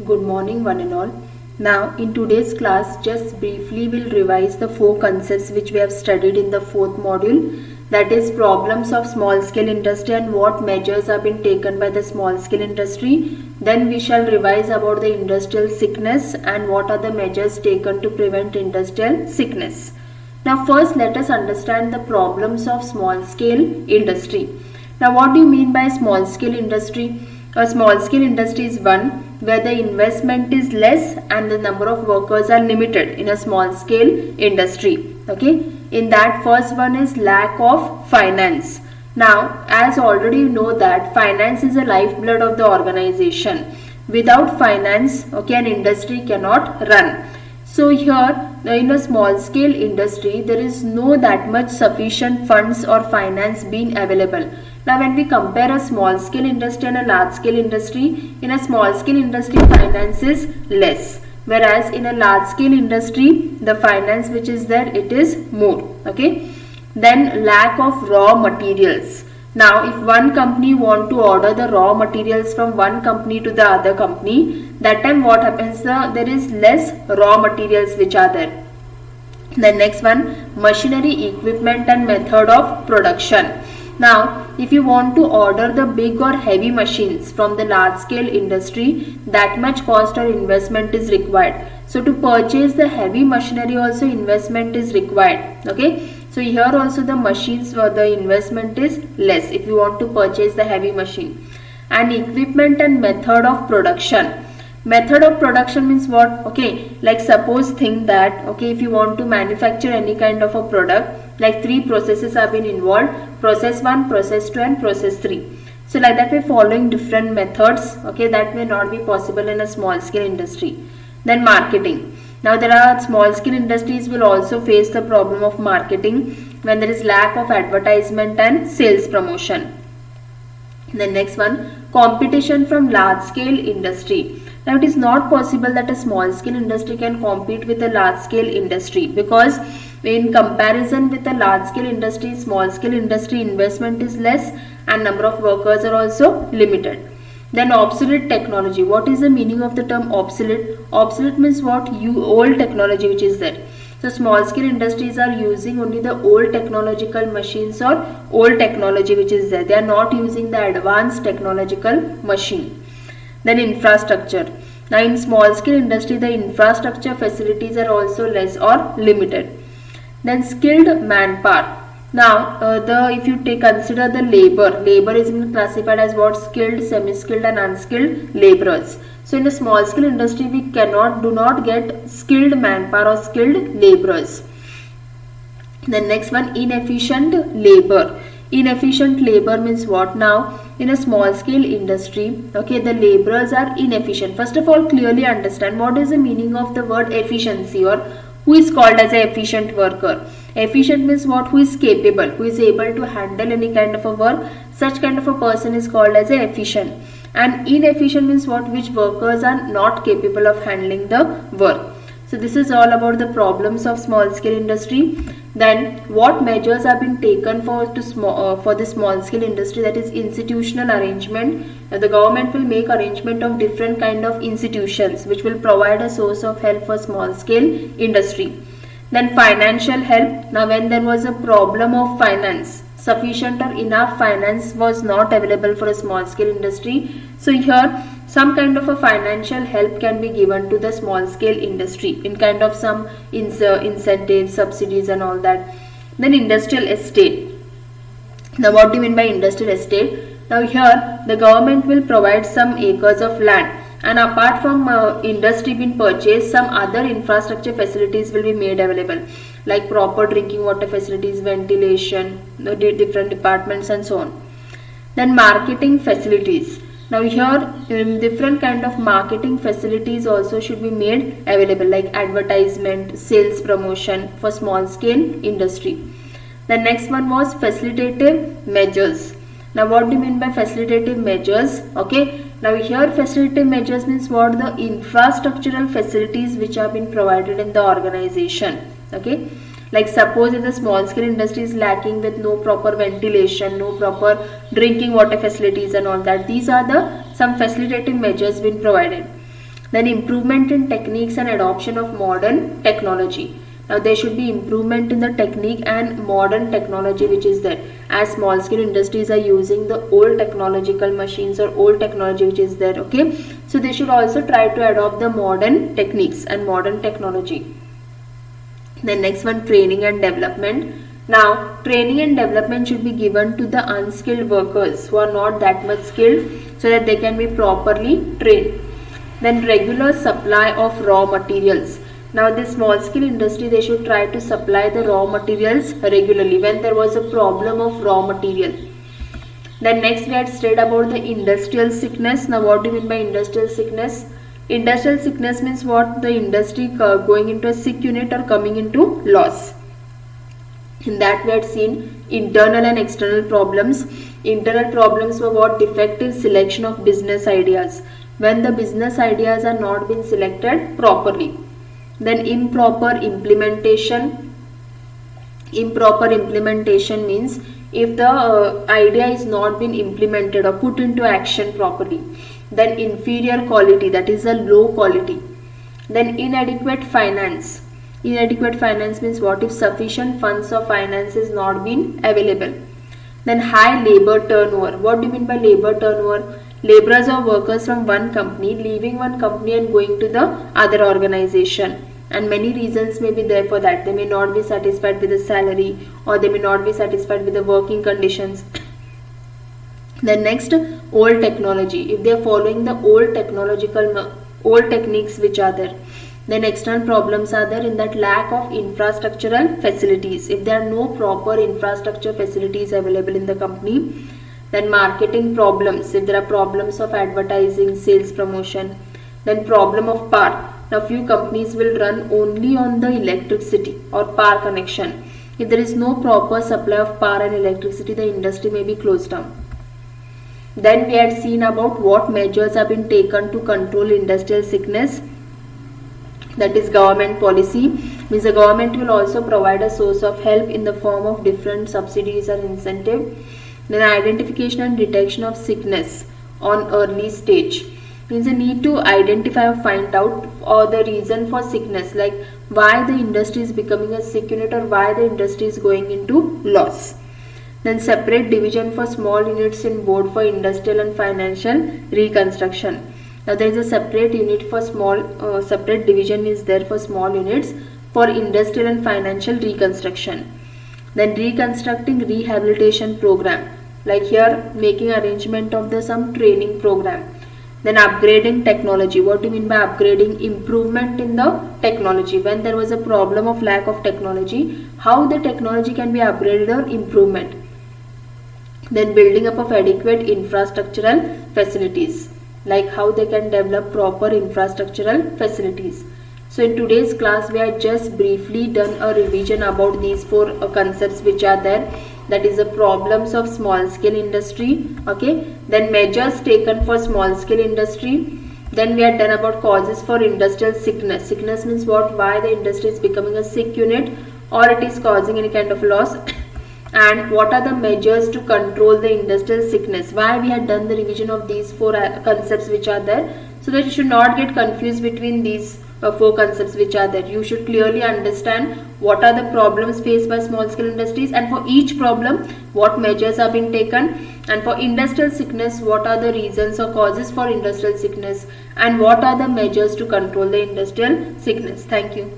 Good morning, one and all. Now, in today's class, just briefly we'll revise the four concepts which we have studied in the fourth module. That is problems of small scale industry and what measures have been taken by the small scale industry. Then we shall revise about the industrial sickness and what are the measures taken to prevent industrial sickness. Now, first let us understand the problems of small scale industry. Now, what do you mean by small scale industry? A small scale industry is one where the investment is less and the number of workers are limited in a small scale industry. Okay, in that first one is lack of finance. Now, as already you know that finance is the lifeblood of the organization. Without finance, okay, an industry cannot run. So here in a small scale industry, there is no that much sufficient funds or finance being available. Now when we compare a small scale industry and a large scale industry, in a small scale industry finance is less, whereas in a large scale industry the finance which is there, it is more. Okay, then lack of raw materials. Now if one company want to order the raw materials from one company to the other company, that time what happens, there is less raw materials which are there. The next one, machinery, equipment and method of production. Now, if you want to order the big or heavy machines from the large scale industry, that much cost or investment is required. So, to purchase the heavy machinery also investment is required. Okay. So, here also the machines for the investment is less if you want to purchase the heavy machine. And equipment and method of production. Method of production means what? Okay, like suppose think that, okay, if you want to manufacture any kind of a product, like three processes have been involved, process 1, process 2 and process 3. So like that we're following different methods, okay, that may not be possible in a small scale industry. Then marketing. Now there are small scale industries will also face the problem of marketing when there is lack of advertisement and sales promotion. The next one, competition from large scale industry. Now it is not possible that a small scale industry can compete with a large scale industry, because in comparison with a large scale industry, small scale industry investment is less and number of workers are also limited. Then obsolete technology. What is the meaning of the term obsolete? Obsolete means what? Old technology which is there. So small scale industries are using only the old technological machines or old technology which is there. They are not using the advanced technological machine. Then infrastructure. Now in small scale industry the infrastructure facilities are also less or limited. Then skilled manpower. Now if you consider the labor is classified as what? Skilled, semi-skilled and unskilled laborers. So in the small scale industry we do not get skilled manpower or skilled laborers. The next one, inefficient labor. Inefficient labor means what? Now in a small scale industry, okay, the laborers are inefficient. First of all, clearly understand what is the meaning of the word efficiency, or who is called as an efficient worker. Efficient means what? Who is capable, who is able to handle any kind of a work. Such kind of a person is called as an efficient. And inefficient means what? Which workers are not capable of handling the work. So this is all about the problems of small scale industry. Then what measures have been taken for the small scale industry, that is institutional arrangement. The government will make arrangement of different kind of institutions which will provide a source of help for small scale industry. Then financial help. Now when there was a problem of finance, sufficient or enough finance was not available for a small scale industry. So here some kind of a financial help can be given to the small scale industry in kind of some incentives, subsidies and all that. Then industrial estate. Now what do you mean by industrial estate? Now here the government will provide some acres of land, and apart from industry being purchased, some other infrastructure facilities will be made available, like proper drinking water facilities, ventilation, the different departments and so on. Then marketing facilities. Now here different kind of marketing facilities also should be made available, like advertisement, sales promotion for small scale industry. The next one was facilitative measures. Now what do you mean by facilitative measures? Okay, now here facilitative measures means what? The infrastructural facilities which have been provided in the organization. Okay, Like suppose if the small scale industry is lacking with no proper ventilation, no proper drinking water facilities and all that, these are the some facilitative measures been provided. Then improvement in techniques and adoption of modern technology. Now there should be improvement in the technique and modern technology which is there, as small scale industries are using the old technological machines or old technology which is there. Okay, so they should also try to adopt the modern techniques and modern technology. Then next one, training and development. Now training and development should be given to the unskilled workers who are not that much skilled, so that they can be properly trained. Then regular supply of raw materials. Now this small scale industry, they should try to supply the raw materials regularly when there was a problem of raw material. Then next we had studied about the industrial sickness. Now what do you mean by industrial sickness? Industrial sickness means what? The industry going into a sick unit or coming into loss. In that we had seen internal and external problems. Internal problems were what? Defective selection of business ideas, when the business ideas are not being selected properly. Then improper implementation. Improper implementation means if the idea is not been implemented or put into action properly. Then inferior quality, that is a low quality. Then inadequate finance. Inadequate finance means what? If sufficient funds or finance is not been available. Then high labor turnover. What do you mean by labor turnover? Laborers or workers from one company leaving one company and going to the other organization, and many reasons may be there for that. They may not be satisfied with the salary, or they may not be satisfied with the working conditions. Then next, old technology. If they are following the old techniques which are there. Then external problems are there in that lack of infrastructural facilities. If there are no proper infrastructure facilities available in the company. Then marketing problems, if there are problems of advertising, sales, promotion. Then problem of power. Now few companies will run only on the electricity or power connection. If there is no proper supply of power and electricity, the industry may be closed down. Then we had seen about what measures have been taken to control industrial sickness. That is government policy. Means the government will also provide a source of help in the form of different subsidies or incentive. Then identification and detection of sickness on early stage. Means the need to identify or find out the reason for sickness, like why the industry is becoming a sick unit or why the industry is going into loss. Then separate division for small units in board for industrial and financial reconstruction. Now there is a separate unit for separate division is there for small units for industrial and financial reconstruction. Then reconstructing rehabilitation program, like here making arrangement of the some training program. Then upgrading technology. What do you mean by upgrading? Improvement in the technology. When there was a problem of lack of technology, how the technology can be upgraded or improvement. Then building up of adequate infrastructural facilities, like how they can develop proper infrastructural facilities. So in today's class we have just briefly done a revision about these four concepts which are there. That is the problems of small scale industry. Okay, then measures taken for small scale industry. Then we are done about causes for industrial sickness. Sickness means what? Why the industry is becoming a sick unit or it is causing any kind of loss. And what are the measures to control the industrial sickness? Why we had done the revision of these four concepts which are there, so that you should not get confused between these four concepts which are there. You should clearly understand what are the problems faced by small scale industries, and for each problem what measures are being taken, and for industrial sickness what are the reasons or causes for industrial sickness, and what are the measures to control the industrial sickness. Thank you.